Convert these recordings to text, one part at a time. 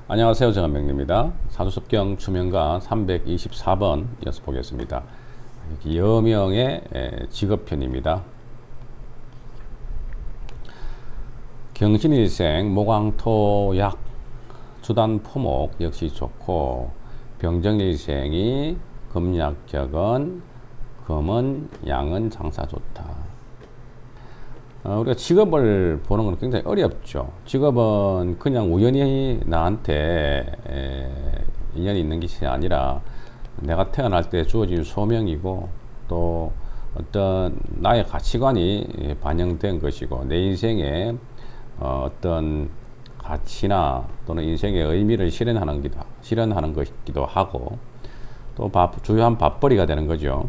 안녕하세요. 정한명입니다. 사주습경 추명가 324번 이어서 보겠습니다. 여명의 직업편입니다. 경신일생 모광토약 주단포목 역시 좋고, 병정일생이 금약격은 금은 양은 장사 좋다. 우리가 직업을 보는 건 굉장히 어렵죠. 직업은 그냥 우연히 나한테 인연이 있는 것이 아니라 내가 태어날 때 주어진 소명이고, 또 어떤 나의 가치관이 반영된 것이고, 내 인생에 어떤 가치나 또는 인생의 의미를 실현하는 것이기도 하고, 또 주요한 밥벌이가 되는 거죠.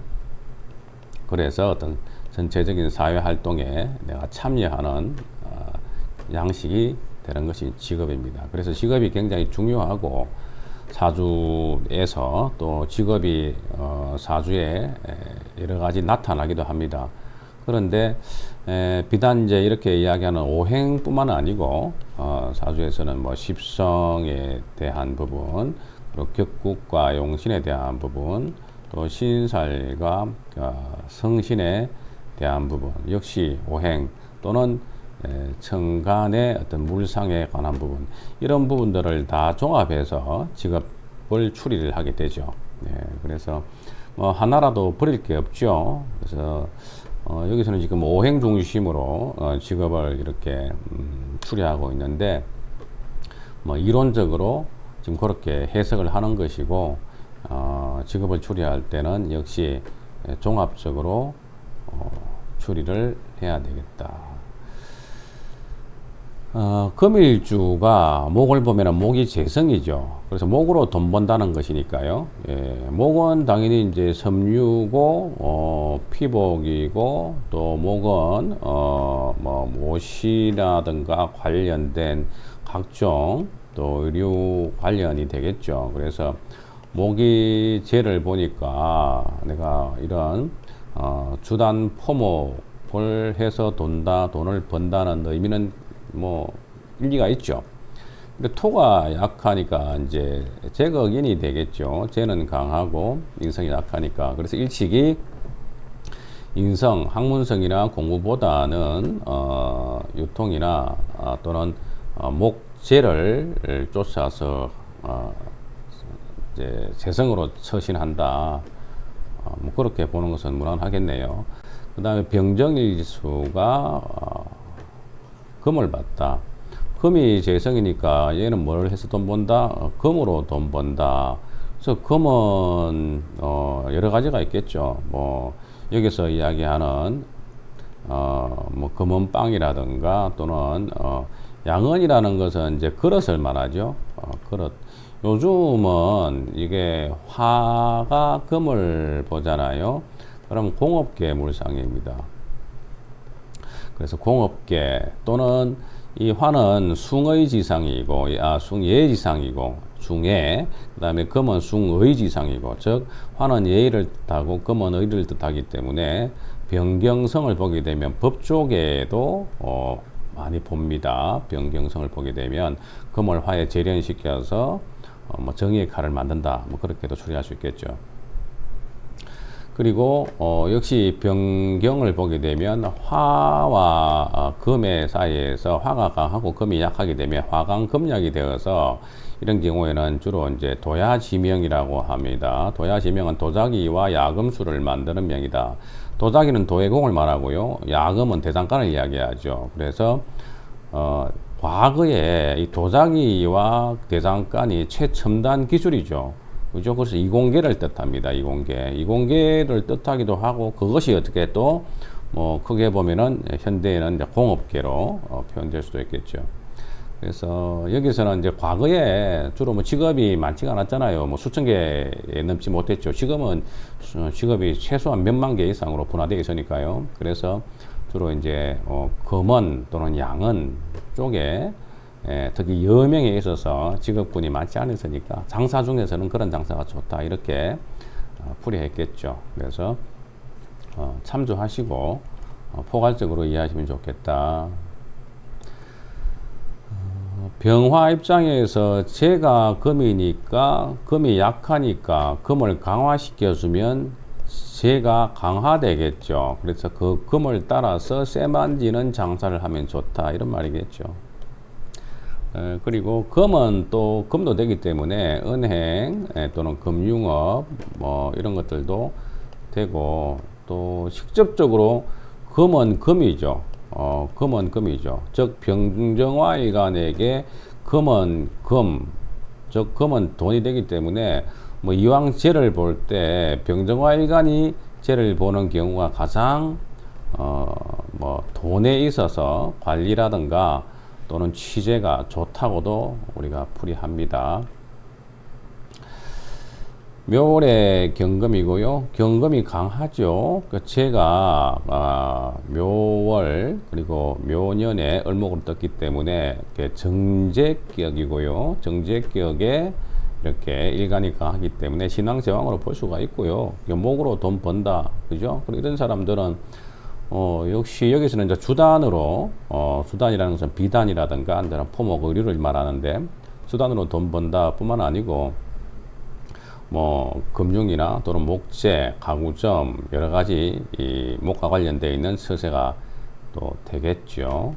그래서 어떤 전체적인 사회 활동에 내가 참여하는 양식이 되는 것이 직업입니다. 그래서 직업이 굉장히 중요하고, 사주에서 또 직업이 사주에 여러 가지 나타나기도 합니다. 그런데 비단 이제 이렇게 이야기하는 오행뿐만 아니고, 사주에서는 뭐 십성에 대한 부분, 그리고 격국과 용신에 대한 부분, 또 신살과 성신에 대한 부분 역시 오행 또는 천간의 어떤 물상에 관한 부분, 이런 부분들을 다 종합해서 직업을 추리를 하게 되죠. 그래서 뭐 하나라도 버릴 게 없죠. 그래서 여기서는 지금 오행 중심으로 직업을 이렇게 추리하고 있는데, 뭐 이론적으로 지금 그렇게 해석을 하는 것이고, 직업을 추리할 때는 역시 종합적으로 추리를 해야 되겠다. 금일주가 목을 보면은 목이 재성이죠. 그래서 목으로 돈 번다는 것이니까요. 목은 당연히 이제 섬유고, 피복이고, 또 목은 뭐 못이라든가 관련된 각종 또 의류 관련이 되겠죠. 그래서 목이 재를 보니까 내가 이런 주단 포목을 해서 돈을 번다는 의미는 뭐 일리가 있죠. 근데 토가 약하니까 이제 제거인이 되겠죠. 재는 강하고 인성이 약하니까. 그래서 일식이 인성, 학문성이나 공부보다는 유통이나 또는 목재를 쫓아서 이제 재성으로 처신한다. 뭐 그렇게 보는 것은 무난하겠네요. 그 다음에 병정일수가 금을 봤다. 금이 재성이니까 얘는 뭘 해서 돈 번다? 금으로 돈 번다. 그래서 금은 여러 가지가 있겠죠. 뭐 여기서 이야기하는 뭐 금은빵이라든가 또는 양은이라는 것은 이제 그릇을 말하죠. 그릇. 요즘은 이게 화가 금을 보잖아요. 그럼 공업계 물상입니다. 그래서 공업계 또는 이 화는 숭의 지상이고, 숭예 지상이고, 중예, 그 다음에 금은 숭의 지상이고, 즉 화는 예의를 뜻하고 금은 의를 뜻하기 때문에 변경성을 보게 되면 법조계에도 많이 봅니다. 변경성을 보게 되면 금을 화에 재련시켜서 뭐 정의의 칼을 만든다, 뭐 그렇게도 추리할 수 있겠죠. 그리고 역시 변경을 보게 되면 화와 금의 사이에서 화가 강하고 금이 약하게 되면 화강금약이 되어서, 이런 경우에는 주로 이제 도야지명이라고 합니다. 도야지명은 도자기와 야금술을 만드는 명이다. 도자기는 도예공을 말하고요, 야금은 대장간을 이야기하죠. 그래서 과거에 이 도자기와 대장간이 최첨단 기술이죠. 그죠? 그래서 이공계를 뜻합니다. 이공계를 뜻하기도 하고, 그것이 어떻게 또 뭐 크게 보면은 현대에는 이제 공업계로 표현될 수도 있겠죠. 그래서 여기서는 이제 과거에 주로 뭐 직업이 많지가 않았잖아요. 뭐 수천 개 넘지 못했죠. 지금은 직업이 최소한 몇만 개 이상으로 분화되어 있으니까요. 그래서 주로 이제 금은 또는 양은 쪽에 특히 여명에 있어서 직업군이 많지 않으니까 장사 중에서는 그런 장사가 좋다, 이렇게 풀이했겠죠. 그래서 참조하시고 포괄적으로 이해하시면 좋겠다. 병화 입장에서 재가 금이니까 금이 약하니까 금을 강화시켜주면 재가 강화되겠죠. 그래서 그 금을 따라서 쇠만지는 장사를 하면 좋다 이런 말이겠죠. 그리고 금은 또 금도 되기 때문에 은행 또는 금융업 뭐 이런 것들도 되고 또 직접적으로 금은 금이죠. 금은 금이죠. 즉 병정화일간에게 금은 금, 즉 금은 돈이 되기 때문에 뭐 이왕 재를 볼 때 병정화일간이 재를 보는 경우가 가장 뭐 돈에 있어서 관리라든가 또는 취재가 좋다고도 우리가 풀이합니다. 묘월의 경금이고요. 경금이 강하죠. 제가 묘월 그리고 묘년에 을목으로 떴기 때문에 정제격이고요. 정제격에 이렇게 일간이 강하기 때문에 신앙제왕으로 볼 수가 있고요. 목으로 돈 번다, 그죠? 그리고 이런 사람들은 역시 여기서는 이제 주단으로 주단이라는 것은 비단이라든가 포목 의류를 말하는데 주단으로 돈 번다 뿐만 아니고 뭐 금융이나 또는 목재, 가구점 여러 가지 이 목과 관련되어 있는 서세가 또 되겠죠.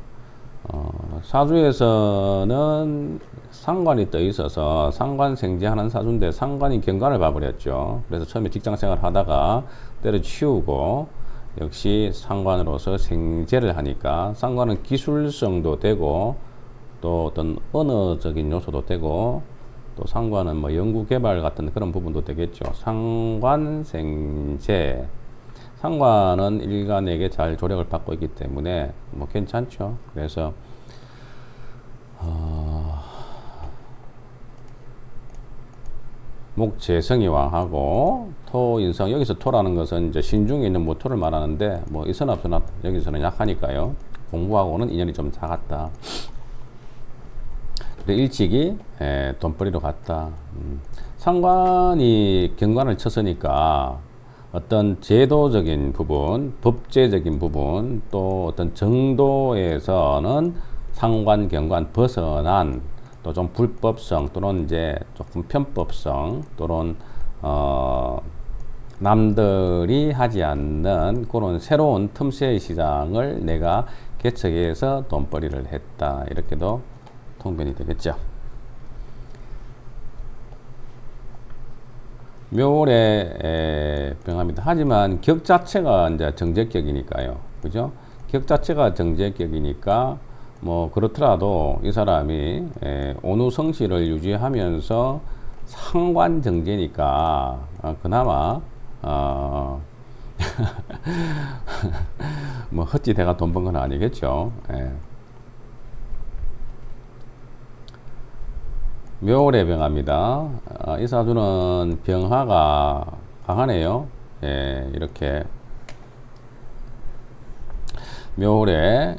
사주에서는 상관이 떠 있어서 상관생제하는 사주인데 상관이 경관을 봐버렸죠. 그래서 처음에 직장생활 하다가 때려치우고 역시 상관으로서 생제를 하니까 상관은 기술성도 되고 또 어떤 언어적인 요소도 되고 또 상관은 뭐 연구개발 같은 그런 부분도 되겠죠. 상관생제. 상관은 일간에게 잘 조력을 받고 있기 때문에 뭐 괜찮죠. 그래서 목재성이 왕하고 토인성, 여기서 토라는 것은 이제 신중에 있는 모토를 말하는데 뭐 이선 앞서나 여기서는 약하니까요. 공부하고는 인연이 좀 작았다. 일찍이 돈벌이로 갔다. 상관이 경관을 쳤으니까 어떤 제도적인 부분, 법제적인 부분, 또 어떤 정도에서는 상관, 경관 벗어난 또 좀 불법성 또는 이제 조금 편법성 또는 남들이 하지 않는 그런 새로운 틈새의 시장을 내가 개척해서 돈벌이를 했다. 이렇게도 통변이 되겠죠. 묘월에 병합니다. 하지만 격 자체가 이제 정제격이니까요. 그죠? 격 자체가 정제격이니까 뭐 그렇더라도 이 사람이 온우성실을 유지하면서 상관정제니까 그나마 뭐 헛지 대가 돈 번 건 아니겠죠. 묘월에 병합니다. 이 사주는 병화가 강하네요. 이렇게 묘월에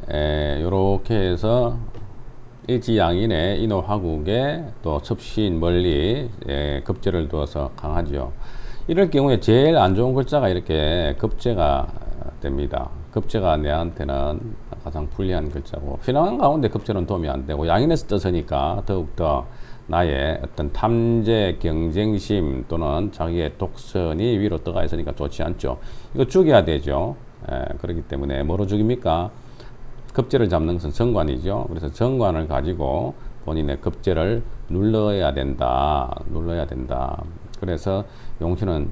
이렇게 해서 일지양인의 인호화국에 또 첩신 멀리 급제를 두어서 강하죠. 이럴 경우에 제일 안 좋은 글자가 이렇게 급제가 됩니다. 급제가 내한테는 가장 불리한 글자고 신앙 가운데 급제는 도움이 안 되고 양인에서 떠서니까 더욱더 나의 어떤 탐재 경쟁심 또는 자기의 독선이 위로 떠가 있으니까 좋지 않죠. 이거 죽여야 되죠. 그렇기 때문에 뭐로 죽입니까? 급제를 잡는 것은 정관이죠. 그래서 정관을 가지고 본인의 급제를 눌러야 된다. 그래서 용신은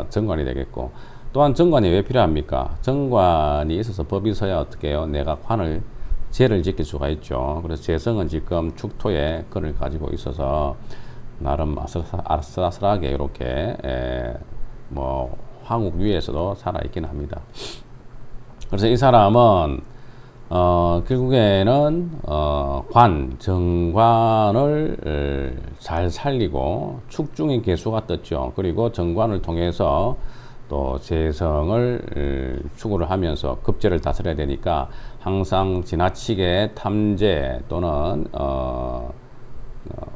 정관이 되겠고 또한 정관이 왜 필요합니까? 정관이 있어서 법이 있어야 어떻게 해요? 내가 관을 제를 지킬 수가 있죠. 그래서 재성은 지금 축토에 건을 가지고 있어서 나름 아슬아슬하게 이렇게 뭐 황국 위에서도 살아있긴 합니다. 그래서 이 사람은 결국에는 정관을 잘 살리고 축중의 개수가 떴죠. 그리고 정관을 통해서 또 재성을 추구를 하면서 급제를 다스려야 되니까 항상 지나치게 탐재 또는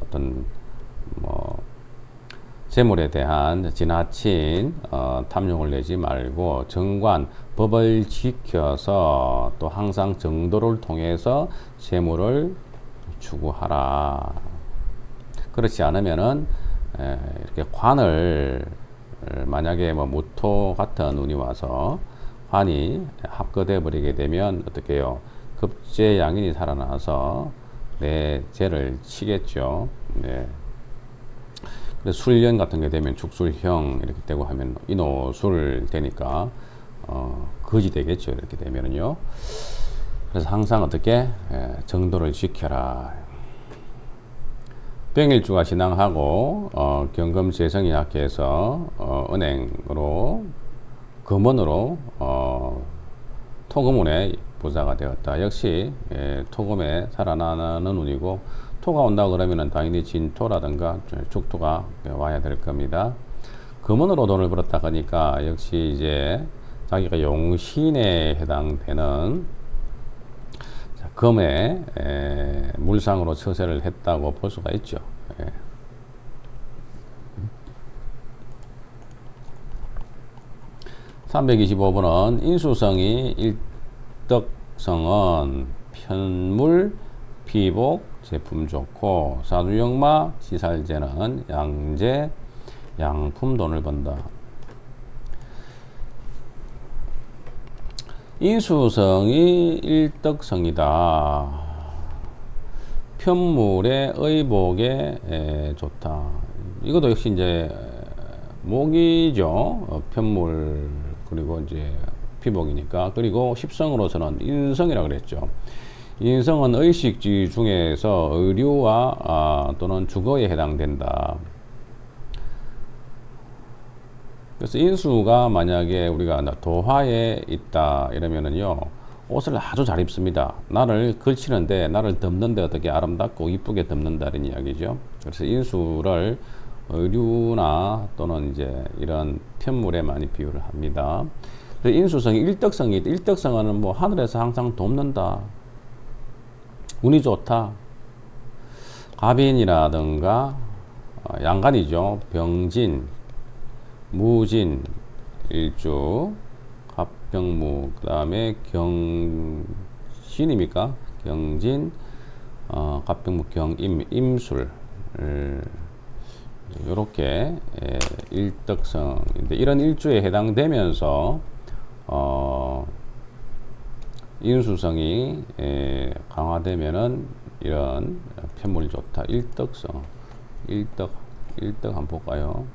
어떤 뭐 재물에 대한 지나친 탐욕을 내지 말고 정관, 법을 지켜서 또 항상 정도를 통해서 재물을 추구하라. 그렇지 않으면은 이렇게 관을 만약에 뭐 무토 같은 운이 와서 관이 합거돼 버리게 되면 어떻게 해요? 급제양인이 살아나서 내 죄를 치겠죠. 네. 그래서 술년 같은 게 되면 죽술형 이렇게 되고 하면 인호술 되니까 거지 되겠죠. 이렇게 되면은요. 그래서 항상 어떻게 정도를 지켜라. 병일주가 신앙하고 경금재성이 약해서 은행으로 금원으로 토금운의 부자가 되었다. 역시 토금에 살아나는 운이고 토가 온다 그러면은 당연히 진토라든가 축토가 와야 될 겁니다. 금원으로 돈을 벌었다 하니까 역시 이제 자기가 용신에 해당되는 금에 물상으로 처세를 했다고 볼 수가 있죠. 325번은 인수성이 일덕성은 편물, 피복, 제품 좋고 사주영마, 지살제는 양재, 양품 돈을 번다. 인수성이 일덕성이다. 편물의 의복에 좋다. 이것도 역시 이제 목이죠. 편물 그리고 이제 피복이니까. 그리고 십성으로서는 인성이라고 그랬죠. 인성은 의식지 중에서 의류와 또는 주거에 해당된다. 그래서 인수가 만약에 우리가 도화에 있다 이러면은요, 옷을 아주 잘 입습니다. 나를 걸치는데, 나를 덮는데 어떻게 아름답고 이쁘게 덮는다는 이야기죠. 그래서 인수를 의류나 또는 이제 이런 편물에 많이 비유를 합니다. 그래서 인수성이 일덕성이, 일덕성은 뭐 하늘에서 항상 돕는다. 운이 좋다. 갑인이라든가 양간이죠. 병진, 무진, 일주, 갑병무, 그 다음에 경신입니까? 경진, 갑병무, 경임, 임술, 요렇게 일덕성인데 이런 일주에 해당되면서 인수성이 강화되면은 이런 편물이 좋다. 일덕성, 일덕 한번 볼까요?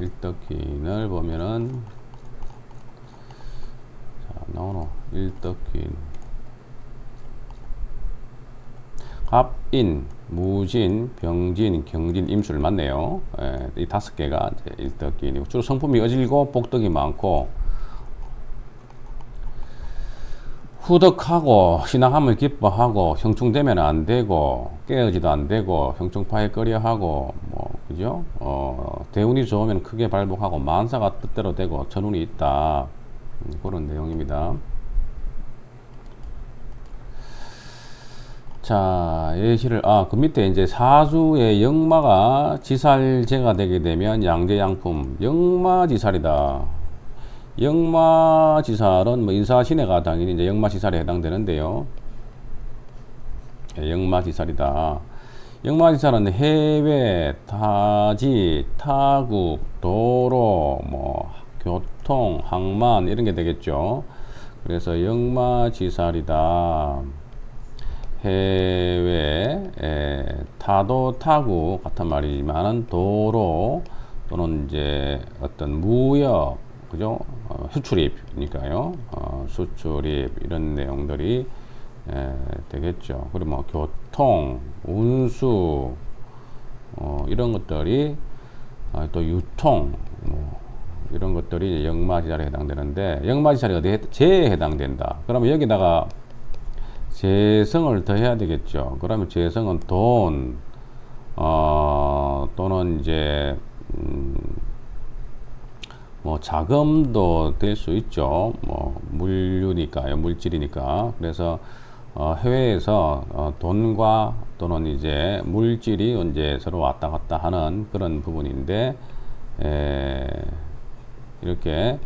일덕균을 보면은 자, 나오노 일덕균 갑인, 무진, 병진, 경진, 임술 맞네요. 이 5개가 일덕균이고 주로 성품이 어질고 복덕이 많고 후덕하고 신앙함을 기뻐하고 형충되면 안 되고 깨어지도 안 되고 형충파에 꺼려하고 뭐 그죠? 대운이 좋으면 크게 발복하고 만사가 뜻대로 되고 전운이 있다. 그런 내용입니다. 자, 예시를 그 밑에 이제 사주의 역마가 지살제가 되게 되면 양재양품 역마지살이다. 역마지살은 뭐 인사신해가 당연히 이제 역마지살에 해당되는데요. 역마지살이다. 역마지살은 해외, 타지, 타국, 도로, 뭐 교통, 항만 이런 게 되겠죠. 그래서 역마지살이다. 해외, 타도 타국 같은 말이지만은 도로 또는 이제 어떤 무역, 그죠? 수출입이니까요. 수출입 이런 내용들이 되겠죠. 그리고 뭐 교통, 운수 이런 것들이 또 유통 뭐 이런 것들이 역마지살에 해당되는데 역마지살이 어디에 재에 해당된다. 그러면 여기다가 재성을 더해야 되겠죠. 그러면 재성은 돈 또는 이제 뭐 자금도 될 수 있죠. 뭐 물류니까요, 물질이니까. 그래서 해외에서 돈과 또는 이제 물질이 이제 서로 왔다 갔다 하는 그런 부분인데 이렇게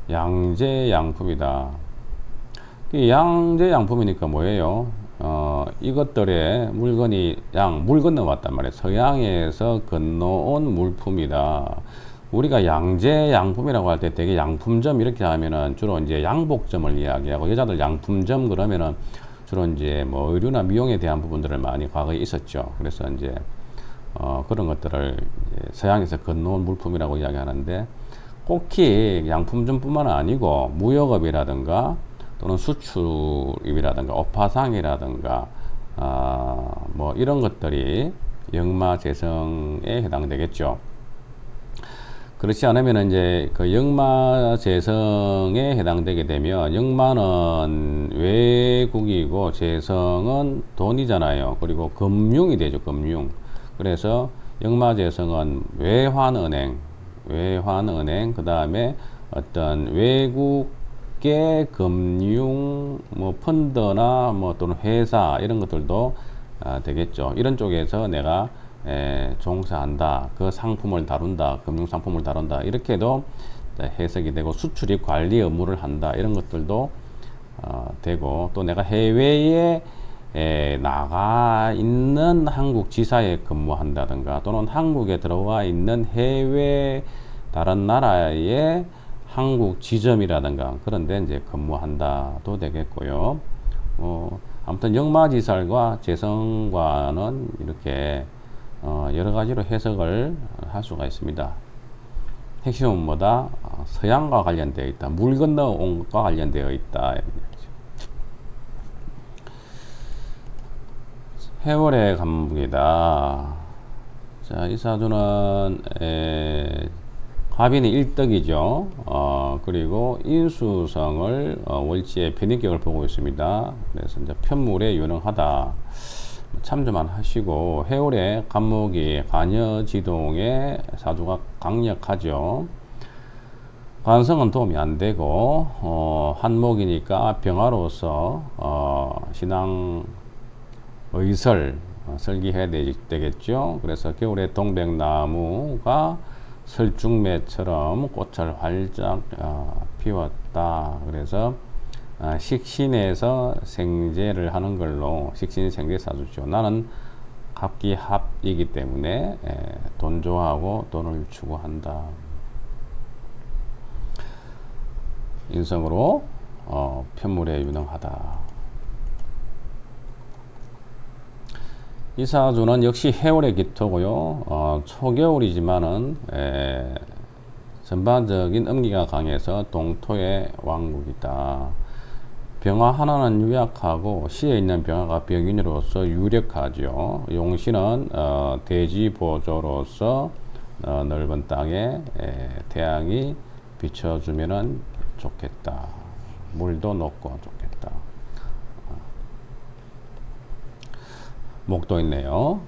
양재양품이다. 이 양재양품이니까 뭐예요? 이것들의 물건이 물 건너왔단 말이에요. 서양에서 건너온 물품이다. 우리가 양재양품이라고 할 때 되게 양품점 이렇게 하면은 주로 이제 양복점을 이야기하고, 여자들 양품점 그러면은 주로 이제 뭐 의류나 미용에 대한 부분들을 많이 과거에 있었죠. 그래서 이제 그런 것들을 이제 서양에서 건너온 물품이라고 이야기하는데, 꼭히 양품점뿐만 아니고 무역업이라든가 또는 수출입이라든가 업화상이라든가 뭐 이런 것들이 역마재성에 해당되겠죠. 그렇지 않으면 이제 그 역마재성에 해당되게 되면, 역마는 외국이고 재성은 돈이잖아요. 그리고 금융이 되죠, 금융. 그래서 역마재성은 외환은행, 그 다음에 어떤 외국의 금융, 뭐 펀드나 뭐 또는 회사 이런 것들도 되겠죠. 이런 쪽에서 내가 종사한다, 그 상품을 다룬다, 금융 상품을 다룬다, 이렇게도 해석이 되고, 수출입 관리 업무를 한다, 이런 것들도 되고, 또 내가 해외에 나가 있는 한국 지사에 근무한다든가, 또는 한국에 들어와 있는 해외 다른 나라의 한국 지점이라든가 그런 데 이제 근무한다도 되겠고요. 아무튼 역마지살과 재성과는 이렇게 여러 가지로 해석을 할 수가 있습니다. 핵심은 뭐다? 서양과 관련되어 있다. 물 건너온 것과 관련되어 있다. 해월의 간목이다. 자, 이 사주는 화빈이 일덕이죠. 그리고 인수성을 월지의 편인격을 보고 있습니다. 그래서 이제 편물에 유능하다. 참조만 하시고, 해월의 간목이 관여지동의 사주가 강력하죠. 관성은 도움이 안 되고, 한목이니까 병화로서 신앙 의설 설계해야 되겠죠. 그래서 겨울에 동백나무가 설중매처럼 꽃을 활짝 피웠다. 그래서 식신에서 생재를 하는 걸로, 식신이 생재 사주죠. 나는 갑기합이기 때문에 돈 좋아하고 돈을 추구한다. 인성으로 편물에 유능하다. 이 사주는 역시 해월의 기토고요. 초겨울이지만은 전반적인 음기가 강해서 동토의 왕국이다. 병화 하나는 유약하고 시에 있는 병화가 병인으로서 유력하죠. 용신은 대지 보조로서 넓은 땅에 태양이 비춰주면은 좋겠다. 물도 높고 좋겠다. 목도 있네요.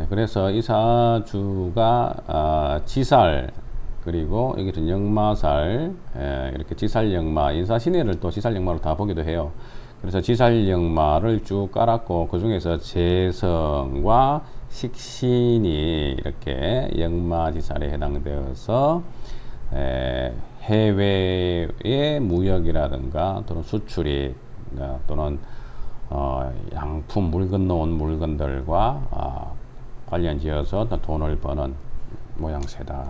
그래서 이 사주가 지살, 그리고 여기는 역마살, 이렇게 지살역마, 인사신해를 또 지살역마로 다 보기도 해요. 그래서 지살역마를 쭉 깔았고, 그 중에서 재성과 식신이 이렇게 역마지살에 해당되어서 해외의 무역이라든가 또는 수출이 또는 양품, 물 건너온 물건들과 관련 지어서 돈을 버는 모양새다.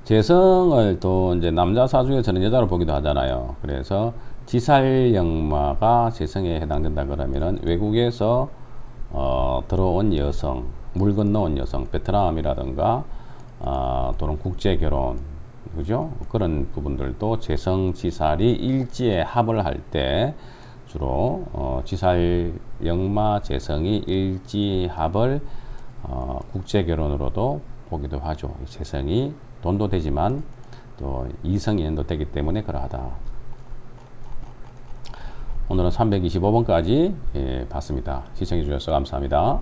재성을 또 이제 남자 사주에서는 여자로 보기도 하잖아요. 그래서 지살역마가 재성에 해당된다 그러면은 외국에서 들어온 여성, 물 건너온 여성, 베트남이라든가 또는 국제 결혼, 그죠? 그런 부분들도 재성 지살이 일지에 합을 할 때 주로 지살 역마 재성이 일지 합을 국제 결혼으로도 보기도 하죠. 재성이 돈도 되지만 또 이성이 연도되기 때문에 그러하다. 오늘은 325번까지 봤습니다. 시청해 주셔서 감사합니다.